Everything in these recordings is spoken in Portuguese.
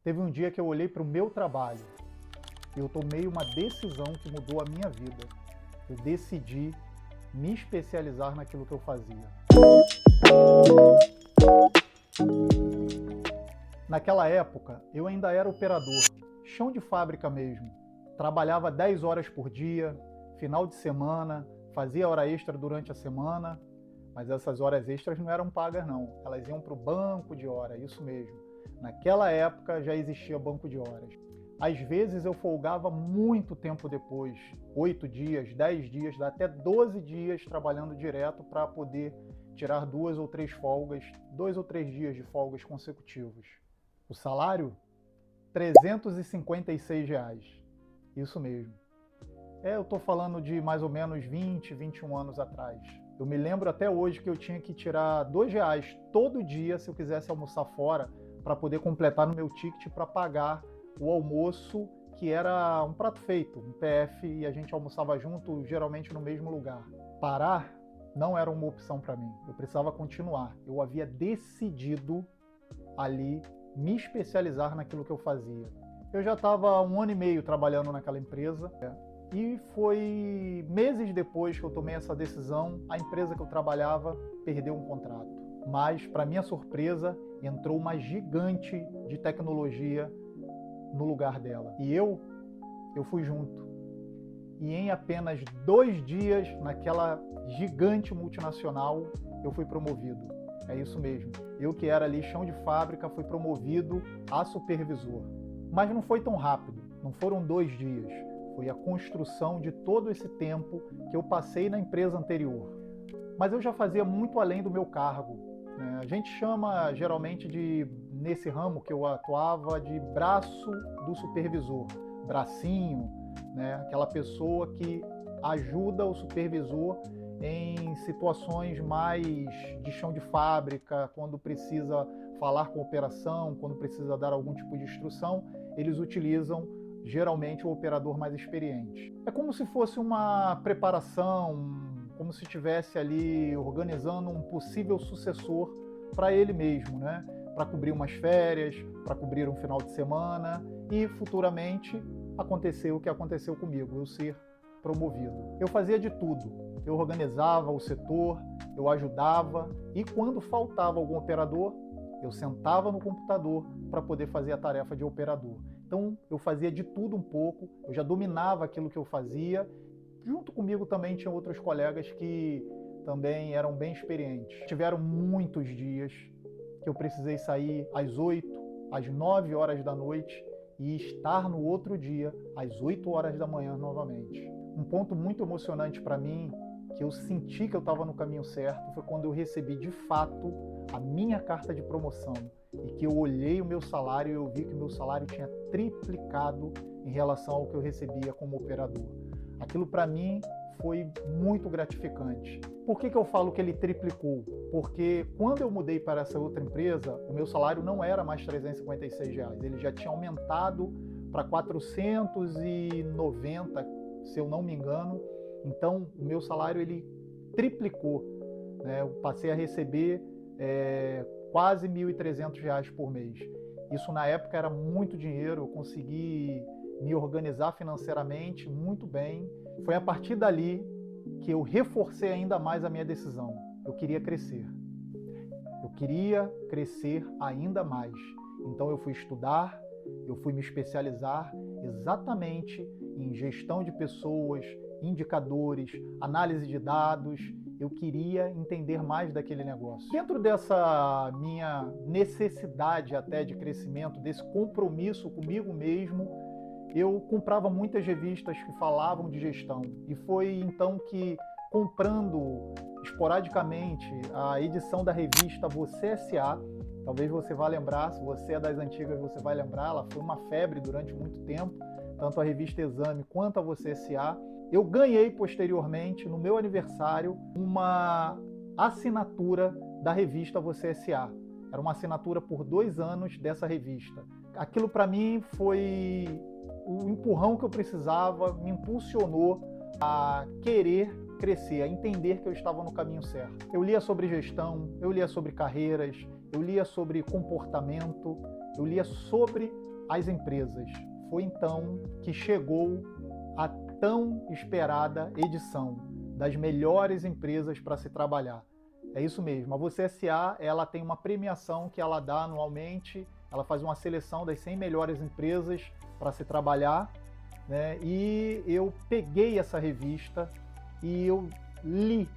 Teve um dia que eu olhei para o meu trabalho e eu tomei uma decisão que mudou a minha vida. Eu decidi me especializar naquilo que eu fazia. Naquela época, eu ainda era operador, chão de fábrica mesmo. Trabalhava 10 horas por dia, final de semana, fazia hora extra durante a semana, mas essas horas extras não eram pagas não, elas iam para o banco de hora, isso mesmo. Naquela época já existia banco de horas. Às vezes eu folgava muito tempo depois, 8 dias, 10 dias, até 12 dias trabalhando direto para poder tirar 2 ou 3 folgas, 2 ou 3 dias de folgas consecutivos. O salário? R$ 356. Isso mesmo. Eu estou falando de mais ou menos 20, 21 anos atrás. Eu me lembro até hoje que eu tinha que tirar R$ 2 todo dia se eu quisesse almoçar fora para poder completar no meu ticket para pagar o almoço, que era um prato feito, um PF, e a gente almoçava junto, geralmente no mesmo lugar. Parar não era uma opção para mim, eu precisava continuar. Eu havia decidido ali me especializar naquilo que eu fazia. Eu já estava 1 ano e meio trabalhando naquela empresa, e foi meses depois que eu tomei essa decisão, a empresa que eu trabalhava perdeu um contrato. Mas, para minha surpresa, entrou uma gigante de tecnologia no lugar dela. E eu fui junto. E em apenas 2 dias, naquela gigante multinacional, eu fui promovido. É isso mesmo. Eu que era ali chão de fábrica, fui promovido a supervisor. Mas não foi tão rápido, não foram 2 dias. Foi a construção de todo esse tempo que eu passei na empresa anterior. Mas eu já fazia muito além do meu cargo, né? A gente chama geralmente nesse ramo que eu atuava, de braço do supervisor, bracinho, né? Aquela pessoa que ajuda o supervisor em situações mais de chão de fábrica, quando precisa falar com a operação, quando precisa dar algum tipo de instrução, eles utilizam geralmente o operador mais experiente. É como se fosse uma preparação, como se estivesse ali organizando um possível sucessor para ele mesmo, né? Para cobrir umas férias, para cobrir um final de semana e futuramente acontecer o que aconteceu comigo, eu ser promovido. Eu fazia de tudo, eu organizava o setor, eu ajudava e quando faltava algum operador, eu sentava no computador para poder fazer a tarefa de operador. Então eu fazia de tudo um pouco, eu já dominava aquilo que eu fazia. Junto comigo também tinha outros colegas que também eram bem experientes. Tiveram muitos dias que eu precisei sair às 8, às 9 horas da noite e estar no outro dia às 8 horas da manhã novamente. Um ponto muito emocionante para mim, que eu senti que eu estava no caminho certo, foi quando eu recebi de fato a minha carta de promoção e que eu olhei o meu salário e eu vi que o meu salário tinha triplicado em relação ao que eu recebia como operador. Aquilo para mim foi muito gratificante. Por que eu falo que ele triplicou? Porque quando eu mudei para essa outra empresa, o meu salário não era mais R$ 356, ele já tinha aumentado para 490, se eu não me engano. Então o meu salário ele triplicou, né? Eu passei a receber quase R$ 1.300 por mês. Isso na época era muito dinheiro, eu consegui me organizar financeiramente muito bem. Foi a partir dali que eu reforcei ainda mais a minha decisão. Eu queria crescer. Eu queria crescer ainda mais. Então eu fui estudar, eu fui me especializar exatamente em gestão de pessoas, indicadores, análise de dados. Eu queria entender mais daquele negócio. Dentro dessa minha necessidade até de crescimento, desse compromisso comigo mesmo, eu comprava muitas revistas que falavam de gestão. E foi então que, comprando esporadicamente a edição da revista Você S.A., talvez você vá lembrar, se você é das antigas você vai lembrar, ela foi uma febre durante muito tempo, tanto a revista Exame quanto a Você S.A., eu ganhei posteriormente, no meu aniversário, uma assinatura da revista Você S.A. Era uma assinatura por 2 anos dessa revista. Aquilo para mim foi o empurrão que eu precisava, me impulsionou a querer crescer, a entender que eu estava no caminho certo. Eu lia sobre gestão, eu lia sobre carreiras, eu lia sobre comportamento, eu lia sobre as empresas. Foi então que chegou a tão esperada edição das melhores empresas para se trabalhar. É isso mesmo, a Você S.A. ela tem uma premiação que ela dá anualmente, ela faz uma seleção das 100 melhores empresas para se trabalhar, né? E eu peguei essa revista e eu li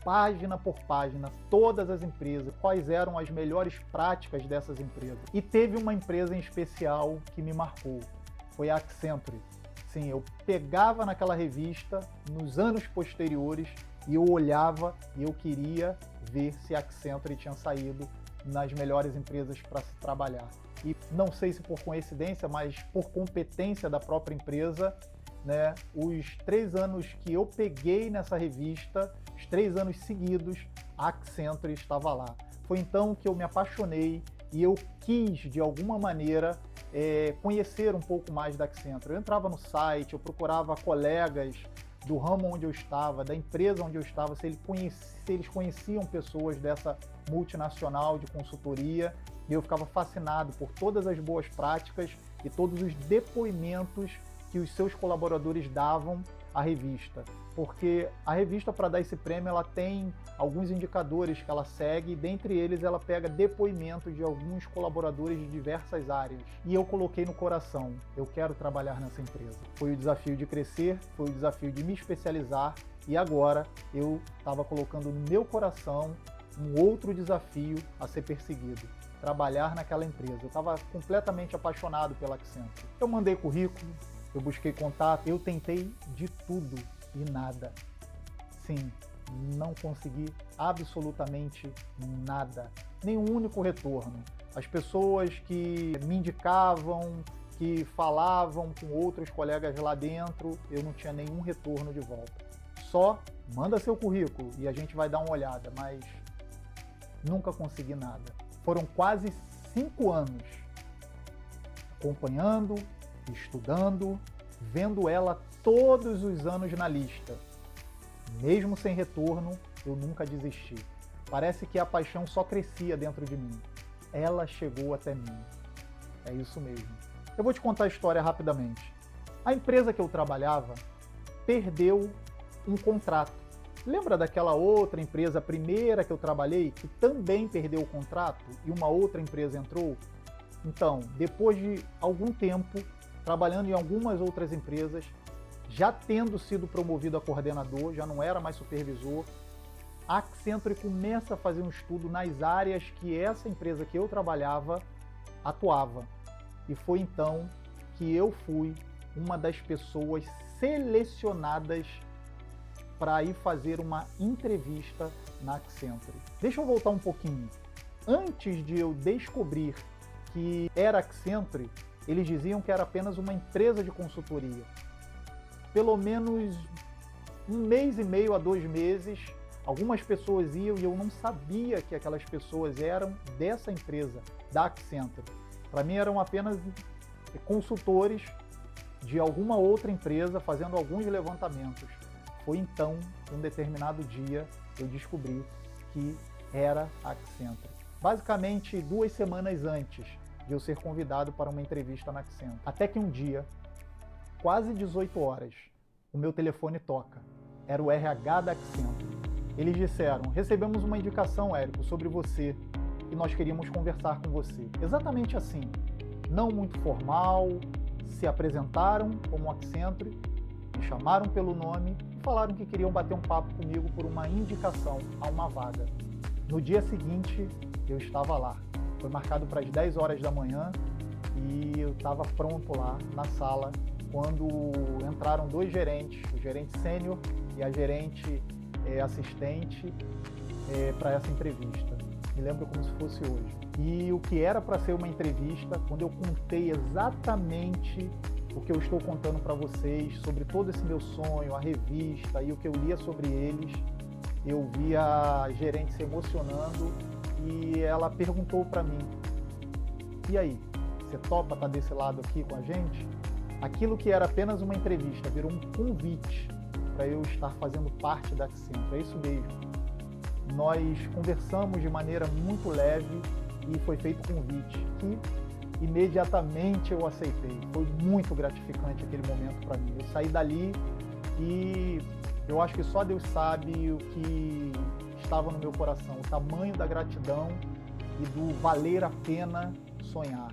página por página todas as empresas, quais eram as melhores práticas dessas empresas. E teve uma empresa em especial que me marcou, foi a Accenture. Sim, eu pegava naquela revista nos anos posteriores e eu olhava e eu queria ver se a Accenture tinha saído nas melhores empresas para se trabalhar. E não sei se por coincidência, mas por competência da própria empresa, né, os 3 anos que eu peguei nessa revista, os 3 anos seguidos, a Accenture estava lá. Foi então que eu me apaixonei e eu quis, de alguma maneira, conhecer um pouco mais da Accenture. Eu entrava no site, eu procurava colegas do ramo onde eu estava, da empresa onde eu estava, se eles conheciam pessoas dessa multinacional de consultoria, e eu ficava fascinado por todas as boas práticas e todos os depoimentos que os seus colaboradores davam à revista. Porque a revista, para dar esse prêmio, ela tem alguns indicadores que ela segue, e dentre eles ela pega depoimentos de alguns colaboradores de diversas áreas. E eu coloquei no coração, eu quero trabalhar nessa empresa. Foi o desafio de crescer, foi o desafio de me especializar, e agora eu estava colocando no meu coração um outro desafio a ser perseguido: trabalhar naquela empresa. Eu estava completamente apaixonado pela Accenture. Eu mandei currículo, eu busquei contato, eu tentei de tudo e nada. Sim, não consegui absolutamente nada, nenhum único retorno. As pessoas que me indicavam, que falavam com outros colegas lá dentro, eu não tinha nenhum retorno de volta. Só manda seu currículo e a gente vai dar uma olhada, mas nunca consegui nada. Foram quase 5 anos acompanhando, estudando, vendo ela todos os anos na lista. Mesmo sem retorno, eu nunca desisti. Parece que a paixão só crescia dentro de mim. Ela chegou até mim. É isso mesmo. Eu vou te contar a história rapidamente. A empresa que eu trabalhava perdeu um contrato. Lembra daquela outra empresa, a primeira que eu trabalhei, que também perdeu o contrato e uma outra empresa entrou? Então, depois de algum tempo, trabalhando em algumas outras empresas, já tendo sido promovido a coordenador, já não era mais supervisor, a Accenture começa a fazer um estudo nas áreas que essa empresa que eu trabalhava atuava. E foi então que eu fui uma das pessoas selecionadas para ir fazer uma entrevista na Accenture. Deixa eu voltar um pouquinho. Antes de eu descobrir que era Accenture, eles diziam que era apenas uma empresa de consultoria. Pelo menos 1 mês e meio a 2 meses, algumas pessoas iam e eu não sabia que aquelas pessoas eram dessa empresa, da Accenture. Para mim eram apenas consultores de alguma outra empresa fazendo alguns levantamentos. Foi então, um determinado dia, eu descobri que era a Accenture. Basicamente 2 semanas antes de eu ser convidado para uma entrevista na Accenture. Até que um dia, quase 18 horas, o meu telefone toca. Era o RH da Accenture. Eles disseram: recebemos uma indicação, Érico, sobre você e nós queríamos conversar com você. Exatamente assim, não muito formal, se apresentaram como Accenture, me chamaram pelo nome e falaram que queriam bater um papo comigo por uma indicação a uma vaga. No dia seguinte, eu estava lá. Foi marcado para as 10 horas da manhã e eu estava pronto lá na sala quando entraram 2 gerentes, o gerente sênior e a gerente assistente, para essa entrevista. Me lembro como se fosse hoje. E o que era para ser uma entrevista, quando eu contei exatamente o que eu estou contando para vocês, sobre todo esse meu sonho, a revista e o que eu lia sobre eles, eu vi a gerente se emocionando e ela perguntou para mim: e aí, você topa estar desse lado aqui com a gente? Aquilo que era apenas uma entrevista virou um convite para eu estar fazendo parte da Accenture. É isso mesmo. Nós conversamos de maneira muito leve e foi feito o convite. imediatamente eu aceitei. Foi muito gratificante aquele momento para mim. Eu saí dali e eu acho que só Deus sabe o que estava no meu coração, o tamanho da gratidão e do valer a pena sonhar.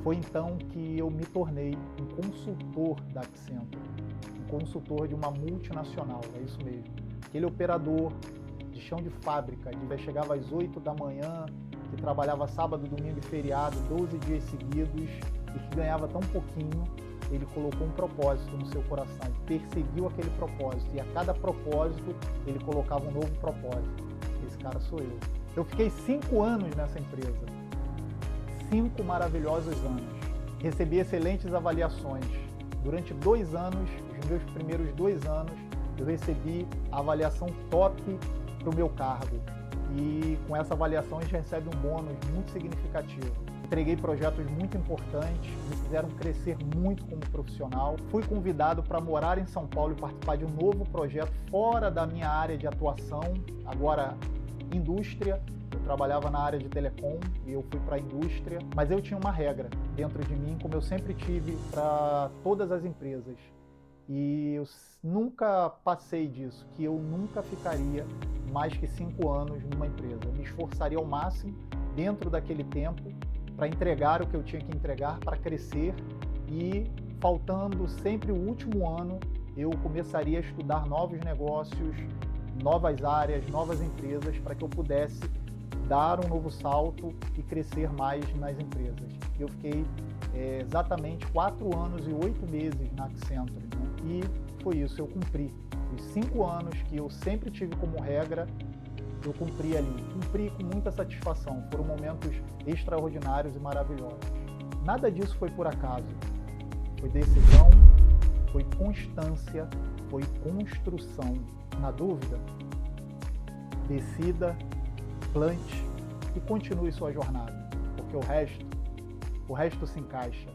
Foi então que eu me tornei um consultor da Accenture, um consultor de uma multinacional, é isso mesmo. Aquele operador de chão de fábrica, que chegava às 8 da manhã, que trabalhava sábado, domingo e feriado, 12 dias seguidos, e que ganhava tão pouquinho, ele colocou um propósito no seu coração, perseguiu aquele propósito, e a cada propósito ele colocava um novo propósito. Esse cara sou eu. Eu fiquei 5 anos nessa empresa, 5 maravilhosos anos. Recebi excelentes avaliações. Durante 2 anos, os meus primeiros 2 anos, eu recebi a avaliação top para o meu cargo. E com essa avaliação a gente recebe um bônus muito significativo. Entreguei projetos muito importantes, me fizeram crescer muito como profissional. Fui convidado para morar em São Paulo e participar de um novo projeto fora da minha área de atuação, agora indústria. Eu trabalhava na área de telecom e eu fui para a indústria, mas eu tinha uma regra dentro de mim, como eu sempre tive para todas as empresas. E eu nunca passei disso, que eu nunca ficaria mais que 5 anos numa empresa. Eu me esforçaria ao máximo dentro daquele tempo para entregar o que eu tinha que entregar, para crescer, e faltando sempre o último ano, eu começaria a estudar novos negócios, novas áreas, novas empresas, para que eu pudesse dar um novo salto e crescer mais nas empresas. Eu fiquei exatamente 4 anos e 8 meses na Accenture, né? E foi isso, eu cumpri. Os 5 anos que eu sempre tive como regra, eu cumpri ali. Cumpri com muita satisfação. Foram momentos extraordinários e maravilhosos. Nada disso foi por acaso. Foi decisão, foi constância, foi construção. Na dúvida, decida, plante e continue sua jornada, porque o resto se encaixa.